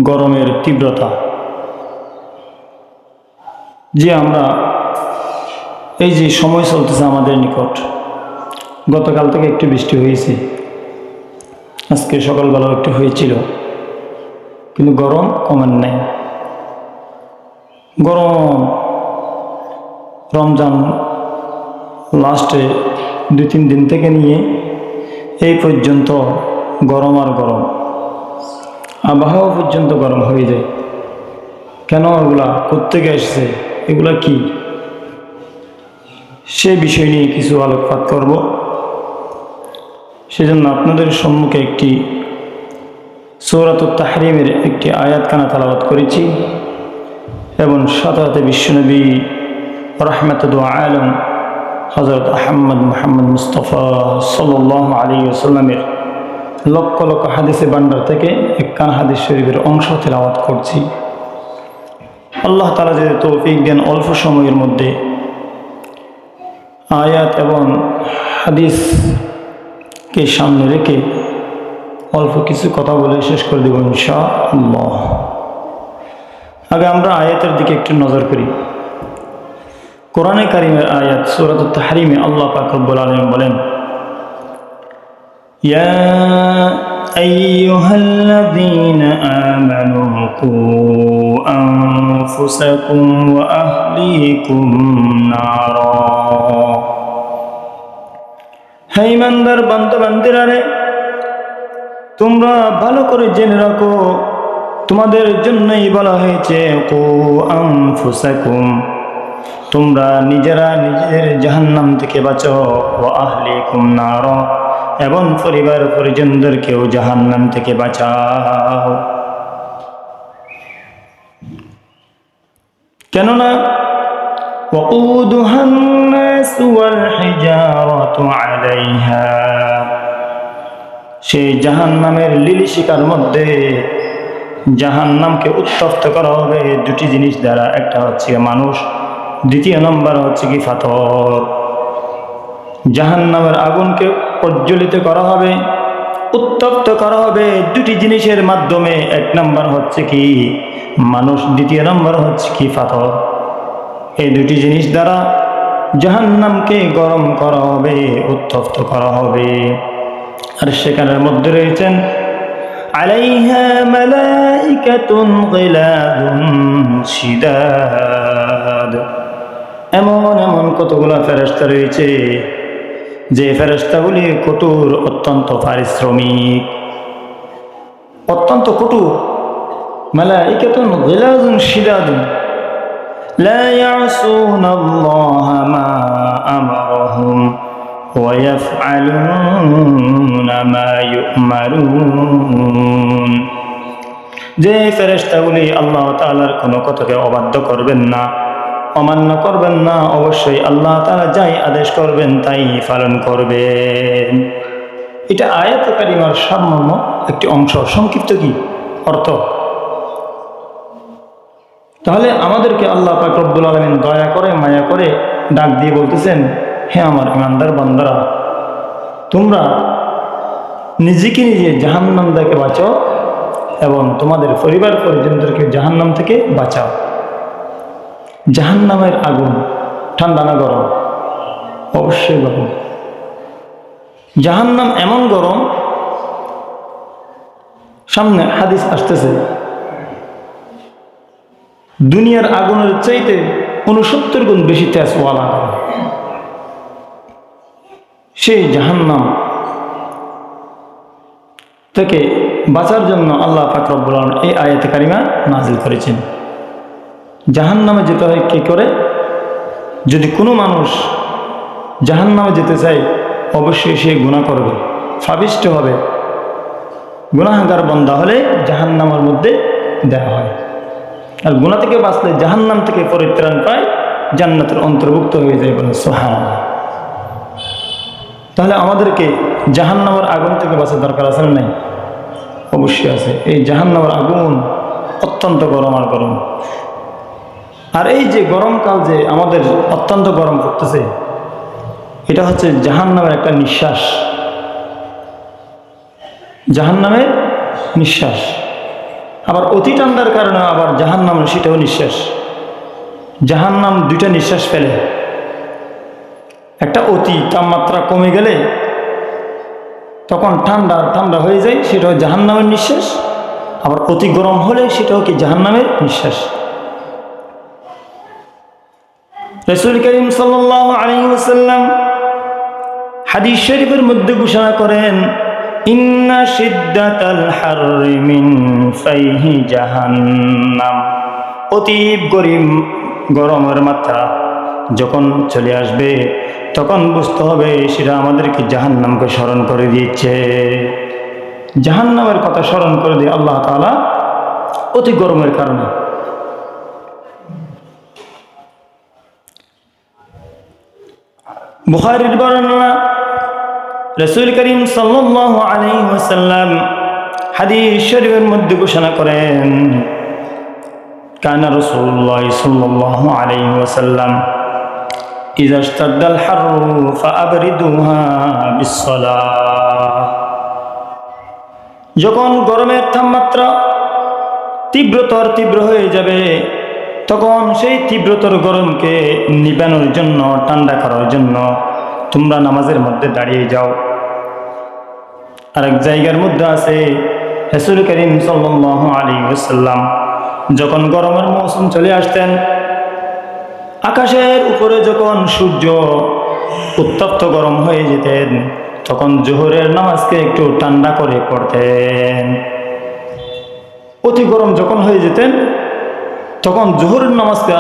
গরমের তীব্রতা। যে আমরা এই যে সময় চলতেছে আমাদের নিকট, গতকাল থেকে একটু বৃষ্টি হয়েছে, আজকে সকালবেলাও একটু হয়েছিল, কিন্তু গরম কমেন নাই। গরম রমজান লাস্টে 2-3 দিন থেকে নিয়ে এই পর্যন্ত গরম আর গরম, আবহাওয়া পর্যন্ত গরম হয়ে যায়। কেন? এগুলা কোত্থেকে আসছে, এগুলা কি, সে বিষয় নিয়ে কিছু আলোকপাত করব। সেজন্য আপনাদের সম্মুখে একটি সূরাতুত তাহরিমের একটি আয়াতখানা তেলাওয়াত করেছি এবং সাথে সাথে বিশ্বনবী রাহমাতুল আলম হযরত আহমদ মুহাম্মদ মুস্তাফা সাল্লাল্লাহু আলাইহি ওয়াসাল্লামের লক্ষ লক্ষ হাদিসে ভান্ডার থেকে একখানা হাদিস শরীফের অংশ তেলাওয়াত করছি। আল্লাহ তাআলা যদি তৌফিক দেন, অল্প সময়ের মধ্যে আয়াত এবং হাদিসকে সামনে রেখে অল্প কিছু কথা বলে শেষ করে দেব ইনশাআল্লাহ। আগে আমরা আয়াতের দিকে একটু নজর করি। কোরআনে কারিমের আয়াত সূরাতুত তাহরিমে আল্লাহ পাক রব্বুল আলামিন বলেন, ইয়া আইয়ুহাল্লাযীনা আমানু কু আনফুসাকুম ওয়া আহলিকুম নারা। হে ঈমানদার বান্দা-বান্দীরা রে, তোমরা ভালো করে জেনে রাখো, তোমাদের জন্যই বলা হয়েছে কু আনফুসাকুম, তোমরা নিজেরা নিজের জাহান্নাম থেকে বাঁচো, ওয়া আহলিকুম নার, এবং পরিবার পরিজনদেরকেও জাহান্নাম থেকে বাঁচাও। কেননা ওয়াকুদুহান নাস ওয়াল হিজারাতু আলাইহা, সেই জাহান্নামের লিলিশিকার মধ্যে জাহান্নামকে উত্তপ্ত করা হবে দুটি জিনিস দ্বারা। একটা হচ্ছে মানুষ, দ্বিতীয় নম্বর হচ্ছে কি পাথর। জাহান্নামের আগুনকে প্রজ্বলিত করা হবে, উত্তপ্ত করা হবে দুটি জিনিসের মাধ্যমে। এক নম্বর হচ্ছে কি মানুষ, দ্বিতীয় নম্বর হচ্ছে কি পাথর। এই দুটি জিনিস দ্বারা জাহান্নামকে গরম করা হবে, উত্তপ্ত করা হবে। আর সেখানের মধ্যে রয়েছেন আলাইহা মালাইকাতুন গিলাদুন শিদাদ, এমন এমন কতগুলো ফেরেশতা রয়েছে যে ফেরেশতাগুলি কঠোর, অত্যন্ত পারিশ্রমিক, অত্যন্ত কঠোর। মালাইকাতুন গিলাদুন শিদাদুন লা ইয়াসুনাল্লাহা মা আমারাহুম ওয়া ইয়াফআলুনা মা ইউমারুন। যে ফেরেশতাগুলি আল্লাহ তাআলার কোনো কথাকে অবাধ্য করবেন না, অমান্য করবেন না, অবশ্যই আল্লাহ তাআলা যাই আদেশ করবেন তাই পালন করবেন। এটা আয়াতে কারিমার সারমর্ম একটি অংশ, সংক্ষিপ্ত কি অর্থ। তাহলে আমাদেরকে আল্লাহ পাক রব্বুল আলামিন দয়া করে, মায়া করে ডাক দিয়ে বলতেছেন, হে আমার ঈমানদার বান্দারা, তোমরা নিজেকে নিজে জাহান্নাম থেকে বাঁচাও এবং তোমাদের পরিবার পরিজনদেরকে জাহান্নাম থেকে বাঁচাও। জাহান্নামের আগুন ঠান্ডা না গরম? অবশ্যই গরম। জাহান্নাম এমন গরম, সামনে হাদিস আসতেছে, দুনিয়ার আগুনের চাইতে 69 গুণ বেশি তেজওয়ালা। সেই জাহান্নাম থেকে বাঁচার জন্য আল্লাহ পাক রব্বুল আলামিন এই আয়াতে কারিমা নাজিল করেছেন। জাহান্নামে যেতে হয় কি করে? যদি কোনো মানুষ জাহান্নামে যেতে চায়, অবশ্যই সে গুনাহ করবে, ফাবিষ্ট হবে। গুনাহগার বান্দা হলে জাহান্নামের মধ্যে দেওয়া হয়, আর গুনাহ থেকে বাঁচলে জাহান্নাম থেকে পরিত্রাণ পায়, জান্নাতের অন্তর্ভুক্ত হয়ে যায়। বলে সুবহানাল্লাহ। তাহলে আমাদেরকে জাহান্নামের আগুন থেকে বাঁচার দরকার আছে না নাই? অবশ্যই আছে। এই জাহান্নামের আগুন অত্যন্ত গরম আর গরম। আর এই যে গরমকাল যে আমাদের অত্যন্ত গরম করতেছে, এটা হচ্ছে জাহান্নামের একটা নিঃশ্বাস, জাহান্নামের নিঃশ্বাস। আবার অতি ঠান্ডার কারণে আবার জাহান্নামের সেটাও নিঃশ্বাস। জাহান্নাম দুইটা নিঃশ্বাস ফেলে, একটা অতি তাপমাত্রা কমে গেলে তখন ঠান্ডা ঠান্ডা হয়ে যায়, সেটাও জাহান্নামের নিঃশ্বাস। আবার অতি গরম হলে সেটাও কি জাহান্নামের নিঃশ্বাস। রাসূল করিম সাল্লাল্লাহু আলাইহি ওয়াসাল্লাম হাদিস শরীফের মধ্যে ঘোষণা করেন, ইন্না শিদ্দাতাল হাররি মিন ফাইহি জাহান্নাম। অতীব গরমের মাত্রা যখন চলে আসবে তখন বুঝতে হবে সেটা আমাদেরকে জাহান্নামকে স্মরণ করে দিচ্ছে। জাহান্নামের কথা স্মরণ করে দিয়ে আল্লাহ তাআলা অতি গরমের কারণে। বুখারীর বর্ণনা, রাসূল করিম সাল্লাল্লাহু আলাইহি ওয়াসাল্লাম হাদিস শরীফের মধ্যে ঘোষণা করেন, কানা রাসূলুল্লাহ সাল্লাল্লাহু আলাইহি ওয়াসাল্লাম ইযা ইশতাদ্দাল হাররু ফাআবরিদুহা বিসসালাহ। যখন গরমের তাপমাত্রা তীব্র হয়ে যাবে তখন সেই তীব্রতর গরমকে নিবানোর জন্য, ঠান্ডা করার জন্য তোমরা নামাজের মধ্যে দাঁড়িয়ে যাও। আরেক জায়গার মধ্যে আছে, রাসূল করিম সাল্লাল্লাহু আলাইহি ওয়াসাল্লাম যখন গরমের মৌসুম চলে আসতেন, আকাশের উপরে যখন সূর্য উত্তপ্ত গরম হয়ে যেতেন তখন জোহরের নামাজকে একটু ঠান্ডা করে পড়তেন। অতি গরম যখন হয়ে যেতেন তখন জোহরের নামাজকে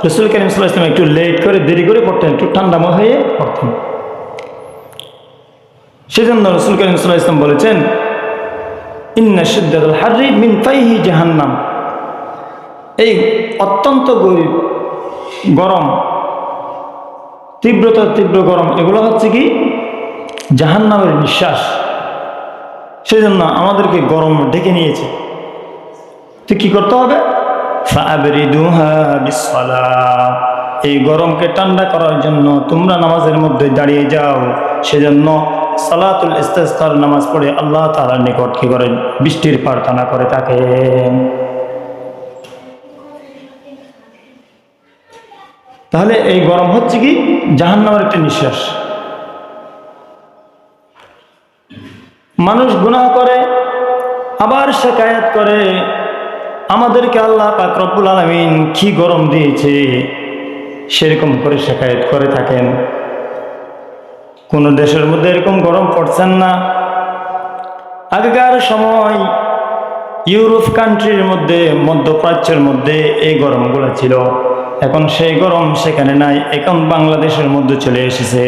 রাসূল করিম সাল্লাল্লাহু আলাইহি ওয়াসাল্লাম একটু লেট করে, দেরি করে পড়তেন, একটু ঠান্ডাময় হয়ে পড়তেন। সেজন্য রাসূল করিম সাল্লাল্লাহু আলাইহি ওয়াসাল্লাম বলেছেন, ইন্না শিদ্দাতাল হাররি মিন ফাইহি জাহান্নাম। এই অত্যন্ত গরম, তীব্র গরম, এগুলো হচ্ছে কি জাহান্নামের নিঃশ্বাস। সেজন্য আমাদেরকে গরম ডেকে নিয়েছে। তো কি করতে হবে? ফাআবরিদুহা বিসসালাহ। এই গরমকে ঠান্ডা করার জন্য তোমরা নামাজের মধ্যে দাঁড়িয়ে যাও। সেজন্য সালাতুল ইস্তিসকার নামাজ পড়ে আল্লাহ তাআলার নিকট কি করেন? বৃষ্টির প্রার্থনা করে থাকেন। তাহলে এই গরম হচ্ছে কি জাহান্নামের একটা নিঃশ্বাস। মানুষ গুনাহ করে আবার শিকায়াত করে, আমাদেরকে আল্লাহ পাক রব্বুল আলামিন কি গরম দিয়েছে, সেরকম করে শিকায়াত করে থাকেন। কোন দেশের মধ্যে এরকম গরম পড়ছেন না। আগেকার সময় ইউরোপ কান্ট্রির মধ্যে, মধ্যপ্রাচ্যের মধ্যে এই গরমগুলো ছিল। এখন সেই গরম সেখানে নাই, এখন বাংলাদেশের মধ্যে চলে এসেছে।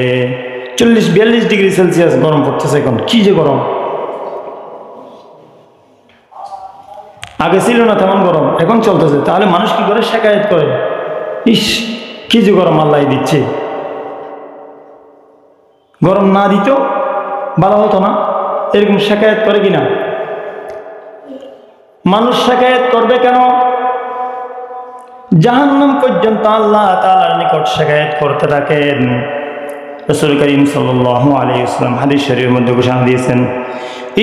40-42 ডিগ্রি সেলসিয়াস গরম পড়তেছে এখন। কি যে গরম! আগে ছিল না তেমন গরম, এখন চলতেছে। তাহলে মানুষ কি করে? শিকায়াত করে, ইস কি যে গরম আল্লাহ দিচ্ছে। গরম না দিত ভালো হতো না? এরকম শিকায়াত করে কিনা? মানুষ শিকায়াত করবে কেন? জাহান্নাম পর্যন্ত আল্লাহ তাআলার নিকট শিকায়াত করতে থাকেন। রাসূল করিম সাল্লাল্লাহু আলাইহি ওয়াসাল্লাম হাদিস শরীফের মধ্যে ঘোষণা দিয়েছেন,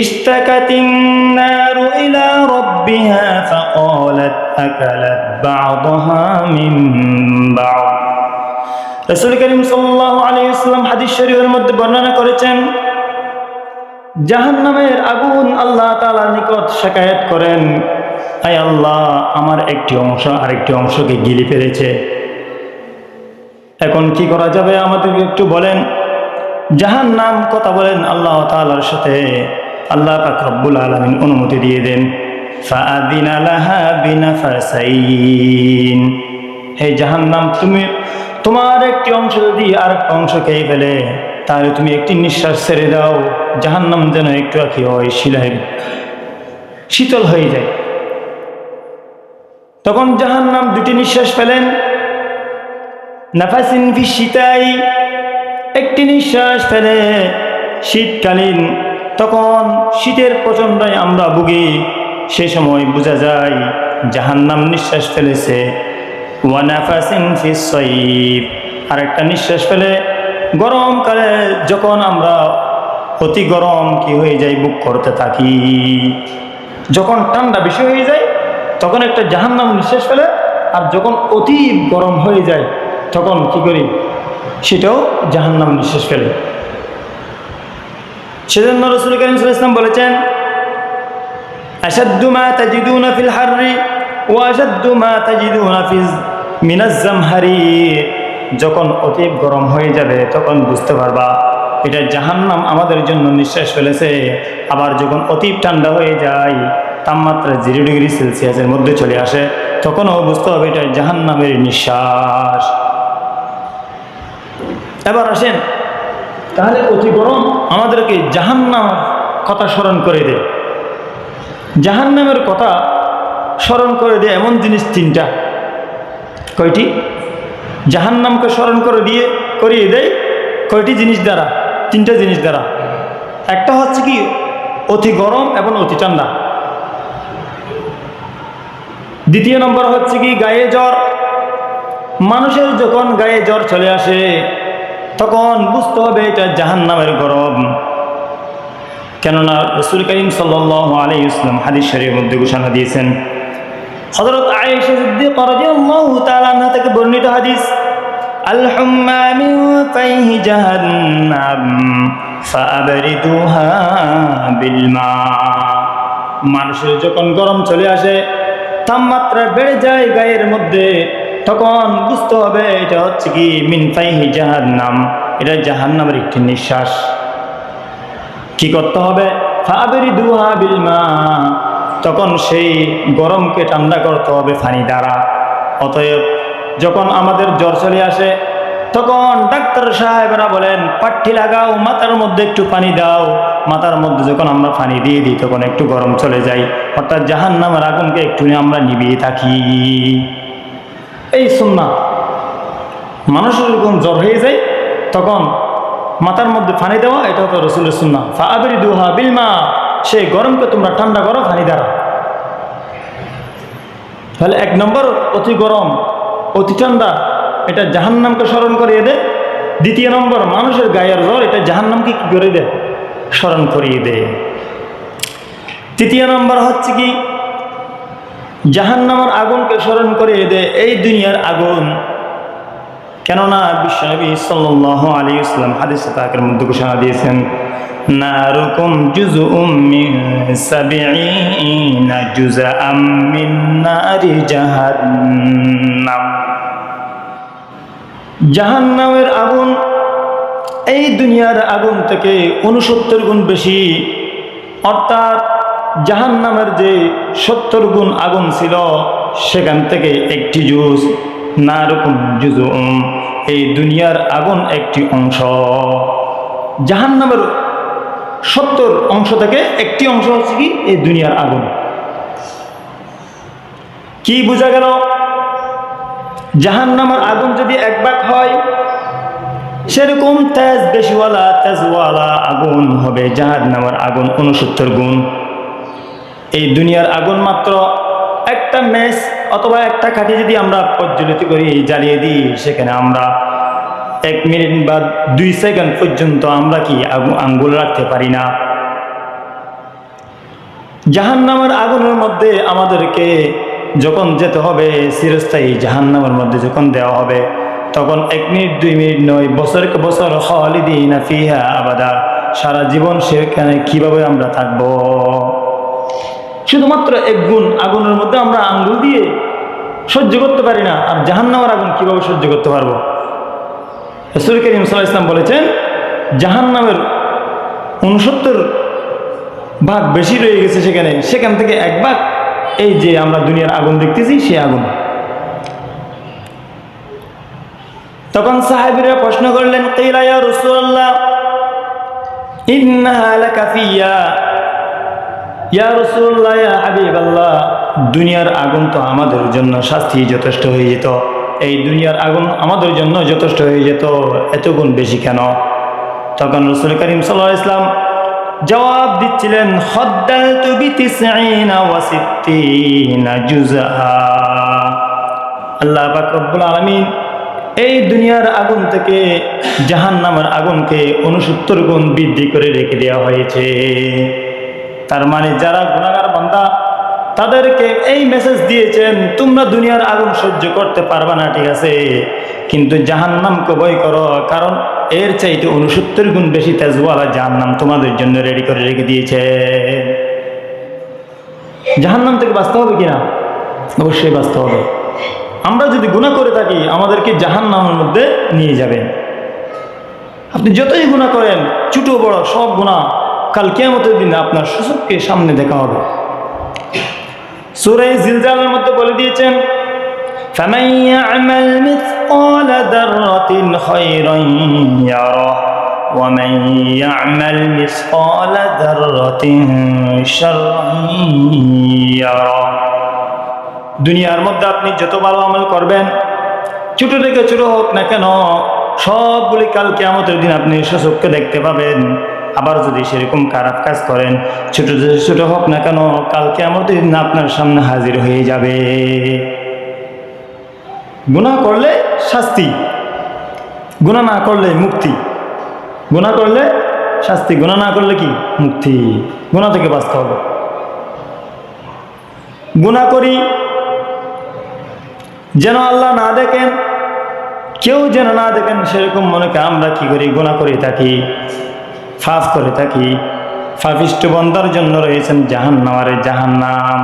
ইশতাকাতিন নারু ইলা রাব্বিহা ফাকালাত আকালাত বা'দাহা মিন বা'দ। রাসূল করিম সাল্লাল্লাহু আলাইহি ওয়াসাল্লাম হাদিস শরীফের মধ্যে বর্ণনা করেছেন, জাহান্নামের আগুন আল্লাহ তাআলার নিকট শিকায়াত করেন, আয় আল্লাহ, আমার একটি অংশ আরেকটি অংশকে গিলে ফেলেছে। এখন কি করা যাবে আমাদেরকে একটু বলেন। জাহান্নাম কথা বলেন আল্লাহ তাআলার সাথে, আল্লাহ পাক রব্বুল আলামিন অনুমতি দিয়ে দেন, ফাআযিনা লাহা বিনাফাসাইন। হে জাহান্নাম, তুমি তোমার একটি অংশ যদি আরেকটা অংশ খেয়ে ফেলে তাহলে তুমি একটি নিঃশ্বাস ছেড়ে দাও, জাহান্নাম যেন একটু আঁকি হয় শিলায় শীতল হয়ে যায়। তখন জাহান্নাম দুটি নিঃশ্বাস ফেলেন, নাফাসিন ফি শীতাই, একটি নিঃশ্বাস ফেলে শীতকালীন, তখন শীতের প্রচণ্ডায় আমরা ভুগি, সেই সময় বোঝা যায় জাহান্নাম নিঃশ্বাস ফেলেছে। ওয়া নাফাসিন ফি সাইফ, আরেকটা নিঃশ্বাস ফেলে গরমকালে যখন আমরা অতি গরম কি হয়ে যাই, বুক করতে থাকি, যখন ঠান্ডা বেশি হয়ে যায় তখন একটা জাহান্নাম নিঃশ্বাস ফেলে, আর যখন অতি গরম হয়ে যায় তখন কি করি, সেটাও জাহান্নাম নিঃশ্বাস ফেলে। সেজন্য রাসূল কারীম সাল্লাল্লাহু আলাইহি ওয়াসাল্লাম বলেছেন, আশাদ্দু মা তাজিদুনা ফিল হাররি ওয়া আশাদ্দু মা তাজিদুনা মিনাজ জামহারির। যখন অতি গরম হয়ে যাবে তখন বুঝতে পারবা এটা জাহান্নাম আমাদের জন্য নিঃশ্বাস ফেলেছে। আবার যখন অতি ঠান্ডা হয়ে যায়, তাপমাত্রা 0 ডিগ্রি সেলসিয়াসের মধ্যে চলে আসে, তখনও বুঝতে হবে এটা জাহান্নামের নিঃশ্বাস। এবার আসেন, তাহলে অতি গরম আমাদেরকে জাহান্নামের কথা স্মরণ করে দেয়। জাহান্নামের কথা স্মরণ করে দেয় এমন জিনিস 3টা। কয়টি? জাহান্নামকে স্মরণ করিয়ে দেয় কয়টি জিনিস দ্বারা? 3টা জিনিস দ্বারা। একটা হচ্ছে কি, অতি গরম এবং অতি ঠান্ডা। দ্বিতীয় নম্বর হচ্ছে কি, গায়ে জ্বর। মানুষের যখন গায়ে জ্বর চলে আসে তখন বুঝতে হবে এটা জাহান্নামের গরম। কেননা রাসূল কারীম সাল্লাল্লাহু আলাইহি ওয়াসাল্লাম হাদিস শরীফের মধ্যে ঘোষণা দিয়েছেন, হযরত আয়েশা সিদ্দিকা রাদিয়াল্লাহু তাআলা আনহা থেকে বর্ণিত হাদিস, আল হুম্মা মিন ফাইহি জাহান্নাম ফাআবরিদুহা বিল মা। মানুষের যখন গরম চলে আসে, তাপমাত্রা বেড়ে যায় গায়ের মধ্যে, তখন বুঝতে হবে এটা হচ্ছে কি মিন ফাইহি জাহান্নাম, এটা জাহান্নামের একটি নিঃশ্বাস। কি করতে হবে? ফাআবরিদুহা বিল মা, তখন সেই গরমকে ঠান্ডা করতে হবে পানি দ্বারা। অতএব যখন আমাদের জ্বর চলে আসে তখন ডাক্তার সাহেবরা বলেন পাট্টি লাগাও, মাথার মধ্যে একটু পানি দাও। মাথার মধ্যে যখন আমরা পানি দিয়ে দিই তখন একটু গরম চলে যায়, অর্থাৎ জাহান্নামের আগুনকে একটু আমরা নিভিয়ে থাকি। এই সুন্নাত। মানুষের যখন জ্বর হয়ে যায় তখন মাথার মধ্যে পানি দেওয়া, এটা হতো রাসূলের সুন্নাহ। ফাআবরিদুহা বিল মা, সেই গরমকে তোমরা ঠান্ডা করো পানি দ্বারা। তাহলে 1 নম্বর অতি গরম অতি ঠান্ডা, এটা জাহান্নামকে স্মরণ করিয়ে দেয়। দ্বিতীয় নম্বর, মানুষের গায়ের জ্বর, এটা জাহান্নামকে কি করে দেয়? স্মরণ করিয়ে দেয়। তৃতীয় নম্বর হচ্ছে কি, জাহান্নামের আগুনকে স্মরণ করিয়ে দেয় এই দুনিয়ার আগুন। কেননা বিশ্বনবী সাল্লাল্লাহু আলাইহি ওয়াসাল্লাম হাদিসে পাকের মধ্যে ঘোষণা দিয়েছেন, নারুকুম জুজউম মিন 70 জুজআম মিন নারি জাহান্নাম। জাহান্নামের আগুন এই দুনিয়ার আগুন থেকে 69 গুণ বেশি। অর্থাৎ জাহান্নামের যে 70 গুণ আগুন ছিল সেখান থেকে একটি জুজ, নারুকুম জুজউম, এই দুনিয়ার আগুন একটি অংশ। জাহান্নামের 70 অংশ থেকে একটি অংশ হচ্ছে কি এই দুনিয়ার আগুন। কি বোঝা গেল? জাহান্নামের আগুন যদি 1 ভাগ হয়, সেরকম তেজওয়ালা আগুন হবে জাহান্নামের আগুন 69 গুণ। এই দুনিয়ার আগুন মাত্র একটা মেস অথবা একটা কাঠি যদি আমরা প্রজ্বলিত করি, জ্বালিয়ে দিই, সেখানে আমরা 1 মিনিট বা 2 সেকেন্ড পর্যন্ত আমরা কি আঙ্গুল রাখতে পারি না। জাহান্নামের আগুনের মধ্যে আমাদেরকে যখন যেতে হবে, চিরস্থায়ী জাহান্নামের মধ্যে যখন দেওয়া হবে, তখন 1 মিনিট 2 মিনিট নয়, বছরকে বছর খালিদিনা ফিহা আবাদা, সারা জীবন সেখানে কিভাবে আমরা থাকবো। শুধুমাত্র 1 গুণ আগুনের মধ্যে আমরা আঙ্গুল দিয়ে সহ্য করতে পারি না, আর জাহান্নামের আগুন কিভাবে সহ্য করতে পারবো? রাসূল কারীম সাল্লাল্লাহু আলাইহি ওয়াসাল্লাম বলেছেন, জাহান্নামের 69 ভাগ বেশি রয়ে গেছে সেখান থেকে 1 ভাগ এই যে আমরা দুনিয়ার আগুন দেখতেছি সেই আগুন। তখন সাহাবীরা প্রশ্ন করলেন, কিলা ইয়া রাসূলুল্লাহ ইন্নাহা লাকাফিয়া, ইয়া রাসূলুল্লাহ, ইয়া হাবিবাল্লাহ, দুনিয়ার আগুন তো আমাদের জন্য শাস্তি যথেষ্ট হয়ে যেত, এই দুনিয়ার আগুন আমাদের জন্য যথেষ্ট হয়ে যেত, এত গুণ বেশি কেন? তখন রাসূল কারীম সাল্লাল্লাহু আলাইহি ওয়াসাল্লাম জবাব দিচ্ছিলেন, খদ্দালতু বিতিসঈনা ওয়া সিত্তিনা জুজআ। আল্লাহ পাক রব্বুল আলামিন এই দুনিয়ার আগুন থেকে জাহান্নামের আগুনকে 69 গুণ বৃদ্ধি করে রেখে দেওয়া হয়েছে। তার মানে যারা গুনাহগার বান্দা তাদেরকে এই মেসেজ দিয়েছেন, তোমরা দুনিয়ার আগুন সহ্য করতে পারবে না, ঠিক আছে, কিন্তু জাহান্নামকে ভয় করো, কারণ এর চাইতে 69 গুণ বেশি তেজওয়ালা জাহান্নাম তোমাদের জন্য রেডি করে রেখে দিয়েছে। জাহান্নাম থেকে বাঁচতে হবে কিনা? অবশ্যই বাঁচতে হবে। আমরা যদি গুনাহ করে থাকি আমাদেরকে জাহান্নামের মধ্যে নিয়ে যাবেন। আপনি যতই গুনাহ করেন, ছোট বড় সব গুনাহ, কাল কিয়ামতের দিনে আপনার সূচককে সামনে দেখা হবে। সূরা জিলজালের মধ্যে বলে দিয়েছেন, ফামান ইয়া'মাল মিসকালা যাররাতিন খায়রান ইয়ারাহ ওয়া মান ইয়া'মাল মিসকালা যাররাতিন শাররান ইয়ারাহ। দুনিয়ার মধ্যে আপনি যত ভালো আমল করবেন, ছোট থেকে ছোট হোক না কেন, সবগুলি কাল কিয়ামতের দিন আপনি সচক্ষে দেখতে পাবেন। আবার যদি সেরকম খারাপ কাজ করেন, ছোট থেকে ছোট হোক না কেন, কাল কিয়ামতের দিন আপনার সামনে হাজির হয়ে যাবে। গুনাহ করলে শাস্তি, গুনাহ না করলে মুক্তি। গুনাহ করলে শাস্তি, গুনাহ না করলে কি? মুক্তি। গুনাহ থেকে বাঁচতে হবে। গুনাহ করি যেন আল্লাহ না দেখেন, কেউ যেন না দেখেন, সেরকম মনে করে আমরা কি করি? গুনাহ করে থাকি, পাপ করে থাকি। পাপিষ্ঠ বান্দার জন্য রয়েছেন জাহান্নাম, আর জাহান্নাম।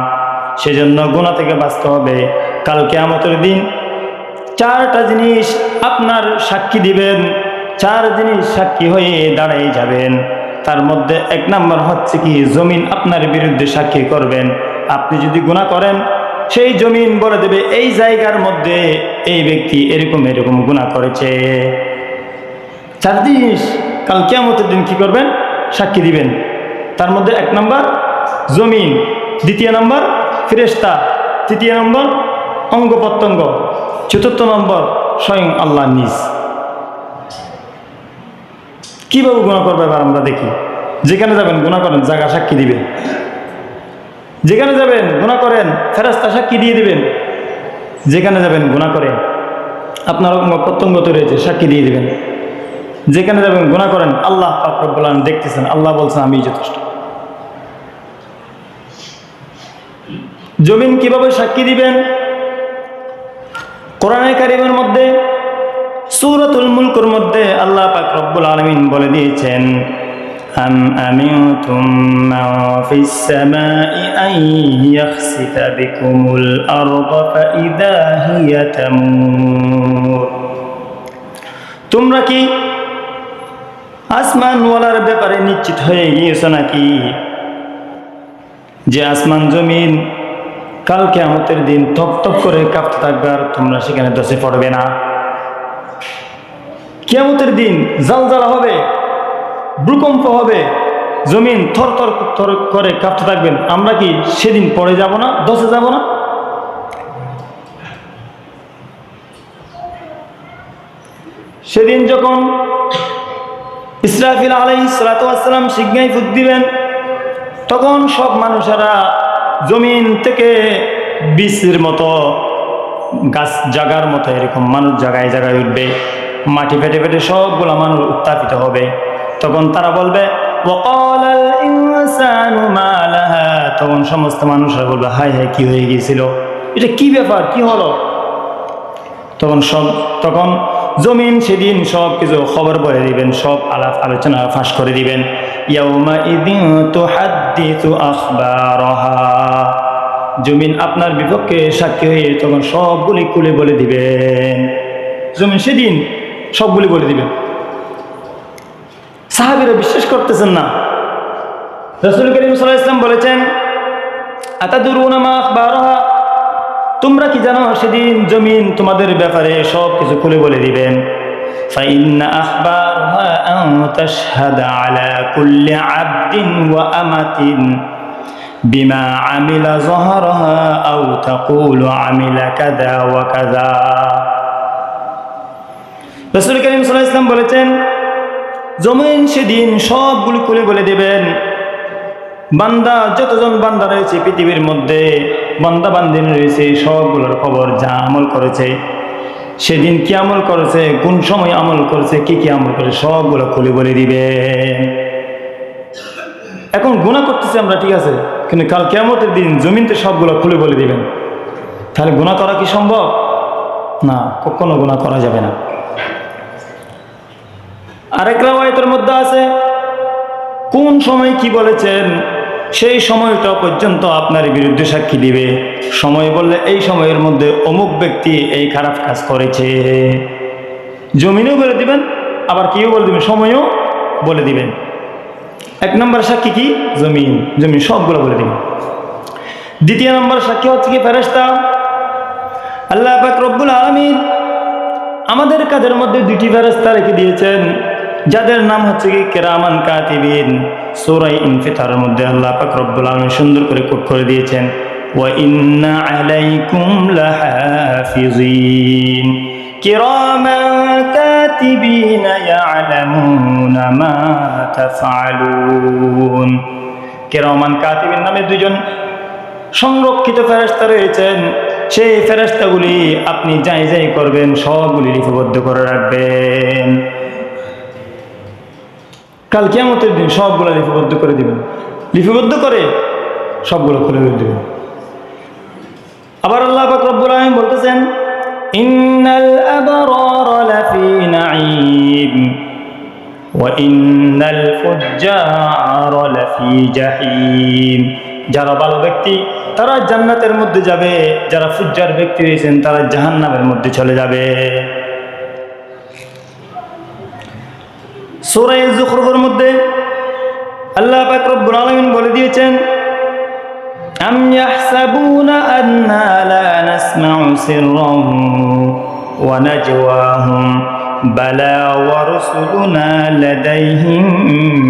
সেজন্য গুনাহ থেকে বাঁচতে হবে। কাল কিয়ামতের দিন 4টা জিনিস আপনার সাক্ষী দিবেন, 4 জিনিস সাক্ষী হয়ে দাঁড়িয়ে যাবেন। তার মধ্যে 1 নম্বর হচ্ছে কি? জমিন আপনার বিরুদ্ধে সাক্ষী করবেন। আপনি যদি গুনাহ করেন, সেই জমিন বলে দেবে এই জায়গার মধ্যে এই ব্যক্তি এরকম এরকম গুনাহ করেছে। 4 জিনিস কাল কিয়ামতের দিন কি করবেন? সাক্ষী দিবেন। তার মধ্যে 1 নম্বর জমিন, 2 নম্বর ফেরেশতা, 3 নম্বর অঙ্গ প্রত্যঙ্গ, 4 নম্বর স্বয়ং আল্লাহ নিজ। কিভাবে গুনাহ করবে এবার আমরা দেখি। যেখানে যাবেন গুনাহ করেন, জায়গা সাক্ষী দিবেন। যেখানে যাবেন গুনাহ করেন, ফেরেশতা সাক্ষী দিয়ে দিবেন। যেখানে যাবেন গুনাহ করেন, আপনার অঙ্গ প্রত্যঙ্গ তো রয়েছে, সাক্ষী দিয়ে দিবেন। যেখানে যাবেন গুনাহ করেন, আল্লাহ পাক রব্বুল আলামিন দেখতেছেন, আল্লাহ বলছেন আমি যথেষ্ট। জমিন কিভাবে সাক্ষী দিবেন? কোরআনে কারীমের মধ্যে সূরাতুল মুলকের মধ্যে আল্লাহ পাক রব্বুল আলামিন বলে দিয়েছেন, আম আমিনতুম মান ফিস সামাই আন ইয়াখসিফা বিকুমুল আরদা ফাইদা হিয়া তামুর। তোমরা কি আসমানওয়ালার ব্যাপারে নিশ্চিত হয়ে গিয়েছো নাকি যে আসমান জমিন কাল কিয়ামতের দিন তপ তপ করে কাঁপতে থাকবে, আর তোমরা সেখানে ধসে পড়বে না? কিয়ামতের দিন জালজালা হবে, ভূকম্প হবে, জমিন থর থর থর করে কাঁপতে থাকবেন। আমরা কি সেদিন পড়ে যাব না? ধসে যাব না? সেদিন যখন ইসরাফিল আলাইহিস সালাতু ওয়াস সালাম সিংহায় ফুঁক দিবেন, তখন সব মানুষেরা জমিন থেকে বীজের মতো, গাছ জাগার মতো এরকম মানুষ জায়গায় জায়গায় উঠবে, মাটি ফেটে ফেটে সবগুলো মানুষ উত্থাপিত হবে। তখন তারা বলবে ওয়াকালাল ইনসানু মা লাহা, তখন সমস্ত মানুষরা বলবে হায় হায় কি হয়ে গিয়েছিল, এটা কি ব্যাপার, কি হলো? তখন জমিন সেদিন সব কিছু খবর বলে দিবেন, সব আলাপ আলোচনা ফাঁস করে দিবেন। ইয়াউমা ইযিন তুহাদ্দিসু আখবারাহা, জমিন আপনার বিপক্ষে সাক্ষী হয়ে তখন সবগুলি খুলে বলে দিবেন। জমিন সেদিন সবগুলি বলে দিবেন। সাহাবীরা বিশ্বাস করতেছেন না। রাসূল করিম সাল্লাল্লাহু আলাইহি ওয়াসাল্লাম বলেছেন, আতাদুরুনা মা আখবারাহা, তোমরা কি জানো সেদিন জমিন তোমাদের ব্যাপারে সব কিছু খুলে বলে দিবেন। ফাইন্না আখবারাহা আন তাশহাদা আলা কুল্লি আবদিন ওয়া আমাতিন বিমা আমিলা যাহরাহা আও তাকুলু আমিলা কাযা ওয়া কাযা। রাসূল করিম সাল্লাল্লাহু আলাইহি ওয়াসাল্লাম বলেছেন, জমিন সেদিন সবগুলো খুলে বলে দেবেন। বান্দা, যতজন বান্দা রয়েছে পৃথিবীর মধ্যে, বান্দা বান্দিনী রয়েছে, সবগুলোর খবর যা আমল করেছে, সেদিন কি আমল করেছে, কোন সময় আমল করেছে, কি কি আমল করেছে, সবগুলো খুলে বলে দিবে। এখন গুনাহ করতেছি আমরা, ঠিক আছে, কিন্তু কাল কিয়ামতের দিন জমিনতে সবগুলো খুলে বলে দিবেন। তাহলে গুনাহ করা কি সম্ভব? না, কখনো গুনাহ করা যাবে না। আরেক রাওয়ায়াতের মধ্যে আছে, কোন সময় কি বলেছেন সেই সময়টা পর্যন্ত আপনার বিরুদ্ধে সাক্ষী দিবে। সময় বললে এই সময়ের মধ্যে অমুক ব্যক্তি এই খারাপ কাজ করেছে, জমিনেও বলে দিবেন, আবার কেউ বলে দিবেন, সময়ও বলে দিবেন। এক নম্বর সাক্ষী কি? জমিন, জমিন সবগুলো বলে দিবেন। দ্বিতীয় নম্বর সাক্ষী হচ্ছে কি? ফেরেশতা। আল্লাহ পাক রব্বুল আলামিন আমাদের কাজের মধ্যে দুটি ফেরেশতা রেখে দিয়েছেন, যাদের নাম হচ্ছে কি কিরামান কাতিবিন। সূরা ইনফিতারের মধ্যে আল্লাহ পাক রব্বুল আলামিন সুন্দর করে কোট করে দিয়েছেন, ওয়া ইন্না আলাইকুম লাহাফিজিন কিরামান কাতিবিন ইয়ালামুনা মা তাফআলুন। কিরামান কাতিবিন নামে দুজন সংরক্ষিত ফেরেশতা রয়েছেন। সেই ফেরেশতাগুলি আপনি যাই যাই করবেন সবগুলি লিপিবদ্ধ করে রাখবেন। কাল কিয়ামতের দিন সবগুলো লিপিবদ্ধ করে দিবেন, লিপিবদ্ধ করে সবগুলো খুলে দিবেন। আবার আল্লাহ পাক রব্বুল আলামিন বলতেছেন, ইন্নাল আবরারা লাফি নাঈম ওয়া ইন্নাল ফুজ্জারা লাফি জাহিম। যারা ভালো ব্যক্তি তারা জান্নাতের মধ্যে যাবে, যারা ফুজ্জার ব্যক্তি রয়েছেন তারা জাহান্নামের মধ্যে চলে যাবে। সূরা যুখরুফের মধ্যে আল্লাহ পাক রব্বুল আলামিন বলে দিয়েছেন, আম ইয়াহসাবুনা আন্না লা নাসমাউ সিররাম ওয়া নাজওয়াহুম বালা ওয়া রুসুলুনা লাদাইহিম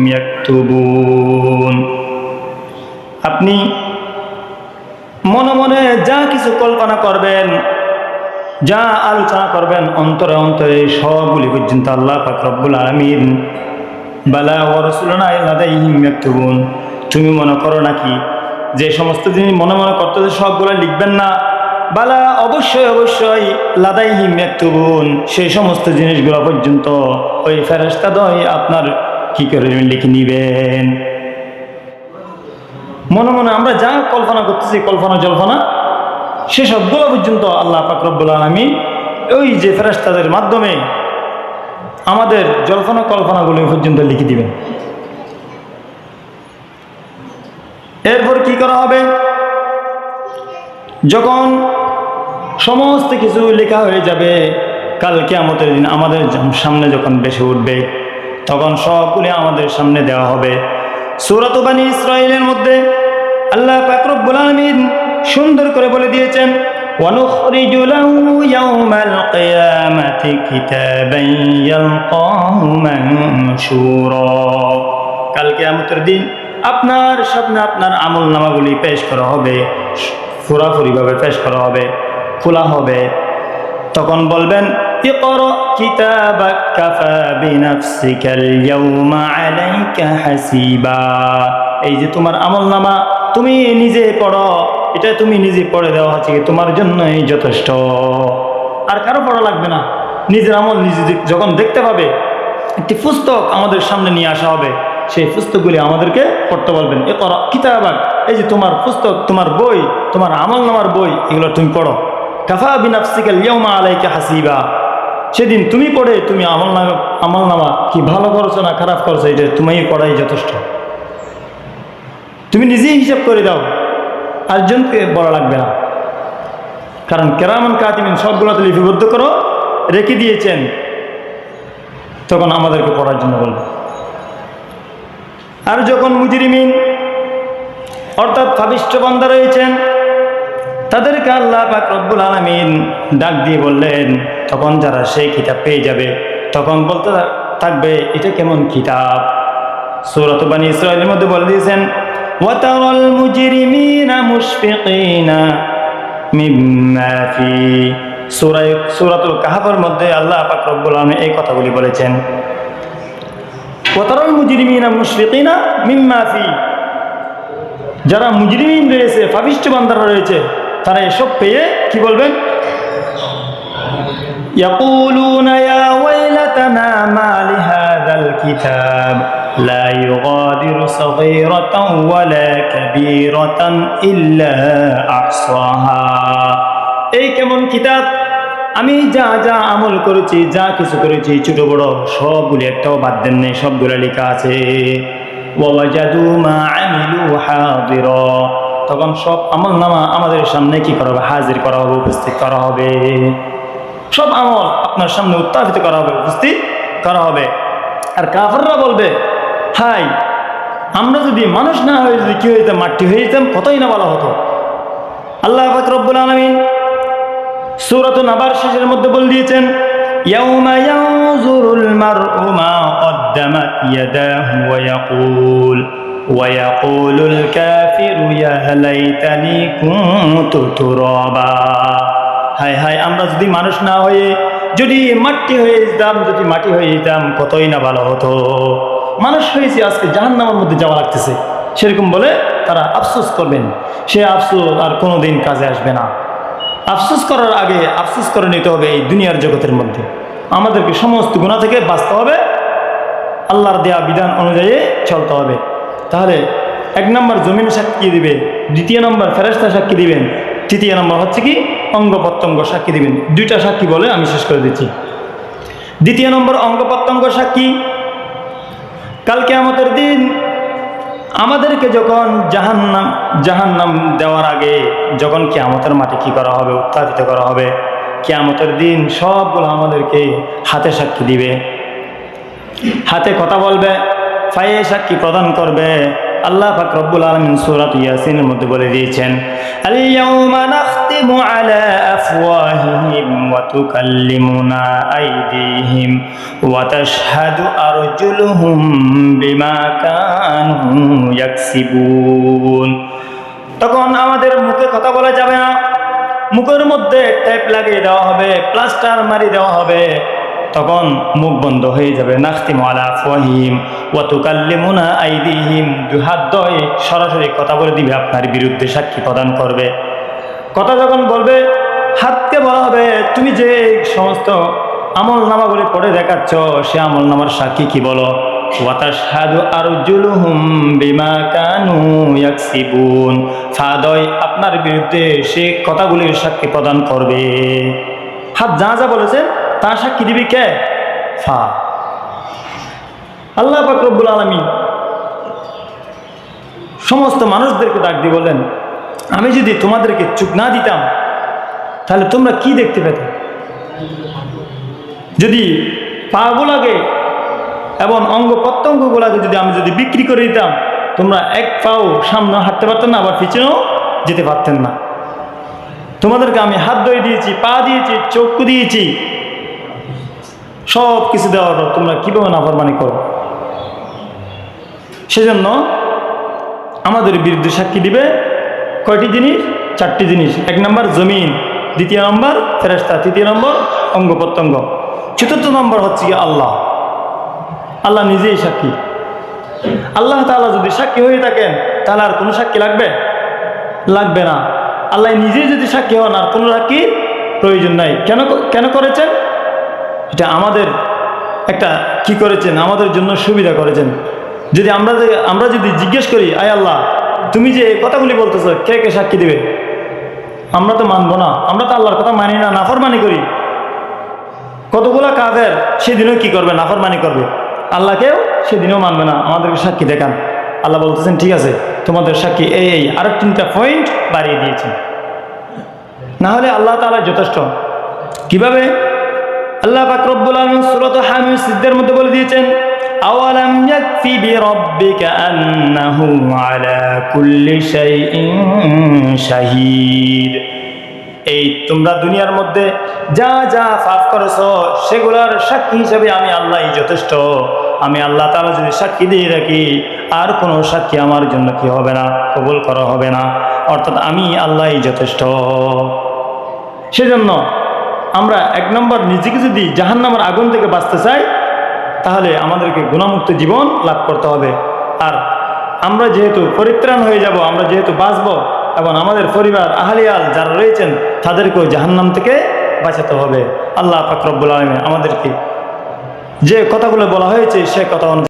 ইয়াকতুবুন। আপনি মনে মনে যা কিছু কল্পনা করবেন, যা আলোচনা করবেন অন্তরে অন্তরে, সবগুলি পর্যন্ত আল্লাহ পাক রব্বুল আলামিন বালা ওয়া রাসূলুনা লাদাইহিম ইয়াকতুবুন। তুমি মনে করো নাকি যে সমস্ত জিনিস মনে মনে করতেছে সবগুলো লিখবেন না? বালা, অবশ্যই অবশ্যই, লাদাইহিম ইয়াকতুবুন, সেই সমস্ত জিনিসগুলো পর্যন্ত ওই ফেরেশতাদ্বয় আপনার কি করে লিখে নিবেন। মনে মনে আমরা যা কল্পনা করতেছি, কল্পনা জল্পনা, সে সবগুলো পর্যন্ত আল্লাহ পাক রব্বুল আলামিন ওই যে ফেরেশতাদের মাধ্যমে আমাদের জল্পনা কল্পনাগুলো পর্যন্ত লিখে দিবেন। এরপর কি করা হবে? যখন সমস্ত কিছু লেখা হয়ে যাবে, কাল কিয়ামতের দিন আমাদের সামনে যখন ভেসে উঠবে, তখন সবগুলি আমাদের সামনে দেওয়া হবে। সূরা বানী ইসরাঈলের মধ্যে আল্লাহ পাক রব্বুল আলামিন সুন্দর করে বলে দিয়েছেন, ওয়ানুখরিজু লাহু ইয়াওমাল কিয়ামাতি কিতাবান ইয়ালকাহু মানশুরা। কাল কিয়ামতের দিন আপনার সামনে আপনার আমলনামাগুলি পেশ করা হবে, পুরাপুরিভাবে পেশ করা হবে, খোলা হবে। তখন বলবেন, ইকরা কিতাবাক কাফা বিনাফসিকাল ইয়াওমা আলাইকা হাসিবা। এই যে তোমার আমলনামা, তুমি নিজে পড়ো, এটা তুমি নিজে পড়ে দেওয়া হচ্ছে তোমার জন্যই যথেষ্ট, আর কারো পড়া লাগবে না। নিজের আমল নিজে যখন দেখতে পাবে, একটি পুস্তক আমাদের সামনে নিয়ে আসা হবে, সেই পুস্তকগুলি আমাদেরকে পড়তে বলবেন। ইকরা কিতাবাক, এই যে তোমার পুস্তক, তোমার বই, তোমার আমলনামার বই, এগুলো তুমি পড়ো। কাফা বিনাফসিকাল ইয়াওমা আলাইকা হাসিবা, সেদিন তুমি পড়ে তুমি আমলনামা কি ভালো করছো না খারাপ করছো, এটা তুমি পড়াই যথেষ্ট। তুমি নিজেই হিসাব করে দাও, আরেকজনকে বলা লাগবে না। কারণ কিরামান কাতিবিন সবগুলোতে লিপিবদ্ধ করো রেখে দিয়েছেন, তখন আমাদেরকে পড়ার জন্য বলবে। আর যখন মুজরিমিন অর্থাৎ পাপিষ্ঠ বান্দা রয়েছেন, তাদেরকে আল্লাহ পাক রব্বুল আলামিন ডাক দিয়ে বললেন, তখন যারা সেই কিতাব পেয়ে যাবে, তখন বলতে থাকবে, এটা কেমন কিতাব? সূরা বানী ইসরাঈলের মধ্যে বলে দিয়েছেন, ওয়াতারাল মুজরিমিনা মুশফিকিনা মিম্মা ফি। সূরাতুল কাহফের মধ্যে আল্লাহ পাক রব্বুল আলামিন এই কথাগুলি বলেছেন, ওয়াতারাল মুজরিমিনা মুশফিকিনা মিম্মা ফি। যারা মুজরিমিন রয়েছে, পাপিষ্ঠ বান্দারা রয়েছে, তারা এসব পেয়ে কি বলবেন? ইয়াকুলুনা ইয়া ওয়াইলাতানা মা লিহাযাল কিতাব লা ইউগাদিরু সাগীরাতান ওয়ালা কাবীরাতান ইল্লা আহসাহা। এই কেমন কিতাব, আমি যা যা আমল করেছি, যা কিছু করেছি ছোট বড় সবগুলি একটাও বাদ দেন নেই, সবগুলো লেখা আছে। ওয়াজাদু মা আমিলু হাদিরা, তখন সব আমল নামা আমাদের সামনে কি করা হবে? হাজির করা হবে, উপস্থিত করা হবে। সব আমল আপনার সামনে উত্থাপিত করা হবে, উপস্থিত করা হবে। আর কাফেররা বলবে, হাই, আমরা যদি মানুষ না হয়ে যদি কি হইতাম, মাটি হয়ে যেতাম, কতই না ভালো হতো। আল্লাহ পাক রব্বুল আলামিন সূরাতুন নাবার শেষের মধ্যে বলে দিয়েছেন, ইয়াউমা ইয়ানজুরুল মারউ মা কদ্দামাত ইয়াদাহু ওয়া ইয়াকুলুল কাফিরু ইয়া লাইতানি কুনতু তুরাবা। হায় হায়, আমরা যদি মানুষ না হয়ে যদি মাটি হয়ে যেতাম, যদি মাটি হয়ে যেতাম, কতই না ভালো হতো। মানুষ হয়েছে, আজকে জাহান্নামের মধ্যে যাওয়া লাগতেছে, সেরকম বলে তারা আফসোস করবেন। সে আফসোস আর কোনোদিন কাজে আসবে না। আফসোস করার আগে আফসোস করে নিতে হবে এই দুনিয়ার জগতের মধ্যে। আমাদেরকে সমস্ত গুনাহ থেকে বাঁচতে হবে, আল্লাহর দেয়া বিধান অনুযায়ী চলতে হবে। তাহলে এক নম্বর জমিন সাক্ষী দিবে, দ্বিতীয় নম্বর ফেরেশতা সাক্ষী দিবেন, তৃতীয় নম্বর হচ্ছে কি অঙ্গ প্রত্যঙ্গ সাক্ষী দিবেন। দুইটা সাক্ষী বলে আমি শেষ করে দিচ্ছি। দ্বিতীয় নম্বর অঙ্গ প্রত্যঙ্গ সাক্ষী। কাল কিয়ামতের দিন আমাদেরকে যখন জাহান্নাম দেওয়ার আগে যখন কিয়ামতের মাঠে কি করা হবে? উত্থাপিত করা হবে। কিয়ামতের দিন সবগুলো আমাদেরকে হাতে সাক্ষী দিবে, হাতে কথা বলবে, পায়ে সাক্ষী প্রদান করবে। আল্লাহ পাক রব্বুল আলামিন সূরা ইয়াসিনের মধ্যে বলে দিয়েছেন, আল ইয়াউমা নাখতিমু আলা আফওয়াহিহিম ওয়া তুকাল্লিমুনা আইদিহিম ওয়া তাশহাদু আরজুলুহুম বিমা কানু ইয়াকসিবুন। তখন আমাদের মুখে কথা বলা যাবে না, মুখের মধ্যে টেপ লাগিয়ে দেওয়া হবে, প্লাস্টার মারি দেওয়া হবে, তখন মুখ বন্ধ হয়ে যাবে। নাখতিমু আলা আফওয়াহিহিম ওয়া তুকাল্লিমুনা আইদিহিম, দুই হাত ধরে সরাসরি কথা বলে দিবে, আপনার বিরুদ্ধে সাক্ষী প্রদান করবে। কথা যখন বলবে, হাতকে বলা হবে, তুমি যে সমস্ত আমল নামাগুলি পড়ে দেখাচ্ছ, সে আমল নামার সাক্ষী কি বলো? ওয়া তাশহাদু আরজুলুহুম বিমা কানু ইয়াকসিবুন, ফাদয় আপনার বিরুদ্ধে সে কথাগুলির সাক্ষী প্রদান করবে। হাত যা যা বলেছে তা সাক্ষী দিবি কে? ফা। আল্লাহ পাক রব্বুল আলামিন সমস্ত মানুষদেরকে ডাক দিয়ে বলেন, আমি যদি তোমাদেরকে চোখ না দিতাম তাহলে তোমরা কি দেখতে পেতে? যদি পাগুলাকে এবং অঙ্গ প্রত্যঙ্গগুলাকে যদি আমি যদি বিক্রি করে দিতাম, তোমরা এক পাও সামনে হাঁটতে পারতেন না, আবার পিছনেও যেতে পারতেন না। তোমাদেরকে আমি হাত ধরে দিয়েছি, পা দিয়েছি, চক্ষু দিয়েছি, সব কিছু দেওয়ার পর তোমরা কীভাবে নাফরমানি করো? সেজন্য আমাদের বিরুদ্ধে সাক্ষী দিবে কয়টি জিনিস? চারটি জিনিস। এক নম্বর জমিন, দ্বিতীয় নম্বর ফেরেশতা, তৃতীয় নম্বর অঙ্গ প্রত্যঙ্গ, চতুর্থ নম্বর হচ্ছে কি আল্লাহ। আল্লাহ নিজেই সাক্ষী। আল্লাহ তাআলা যদি সাক্ষী হয়ে থাকেন তাহলে আর কোনো সাক্ষী লাগবে? লাগবে না। আল্লাহ নিজেই যদি সাক্ষী হন আর কোনো সাক্ষী প্রয়োজন নাই। কেন করেছেন? এটা আমাদের একটা কি করেছেন, আমাদের জন্য সুবিধা করেছেন। যদি আমরা যদি জিজ্ঞেস করি, আয় আল্লাহ, তুমি যে কথাগুলি বলতেছো, কে কে সাক্ষী দিবে? আমরা তো মানবো না, আমরা তো আল্লাহর কথা মানি না, নাফরমানি করি। কতগুলা কাফের সেদিনও কি করবে? নাফরমানি করবে। আল্লাহকেও সেদিনও মানবে না। আমাদেরকে সাক্ষী দেখান। আল্লাহ বলতেছেন, ঠিক আছে, তোমাদের সাক্ষী এই আরো 3টা পয়েন্ট বাড়িয়ে দিয়েছেন। না হলে আল্লাহ তাআলা যথেষ্ট। কিভাবে? আল্লাহ পাক রব্বুল আলামিন সূরা হামিদ সিজদার মধ্যে বলে দিয়েছেন, আওয়ালাম ইয়াকফি বিরাব্বিকা আন্নাহু আলা কুল্লি শাইইন শাহীদ। এই তোমরা দুনিয়ার মধ্যে যা যা পাপ করেছো সেগুলোর সাক্ষী হিসেবে আমি আল্লাহই যথেষ্ট। আমি আল্লাহ তাআলা যদি সাক্ষী দিয়ে রাখি, আর কোনো সাক্ষী আমার জন্য কি হবে না? কবুল করা হবে না। অর্থাৎ আমি আল্লাহই যথেষ্ট। সেজন্য আমরা এক নম্বর নিজেকে যদি জাহান্নামের আগুন থেকে বাঁচতে চাই, তাহলে আমাদেরকে গুনাহমুক্ত জীবন লাভ করতে হবে। আর আমরা যেহেতু পরিত্রাণ হয়ে যাব, আমরা যেহেতু বাঁচব, এবং আমাদের পরিবার আহলিয়াল যারা রয়েছেন তাদেরকেও জাহান্নাম থেকে বাঁচাতে হবে। আল্লাহ পাক রব্বুল আলামিন আমাদেরকে যে কথাগুলো বলা হয়েছে সে কথা অনুযায়ী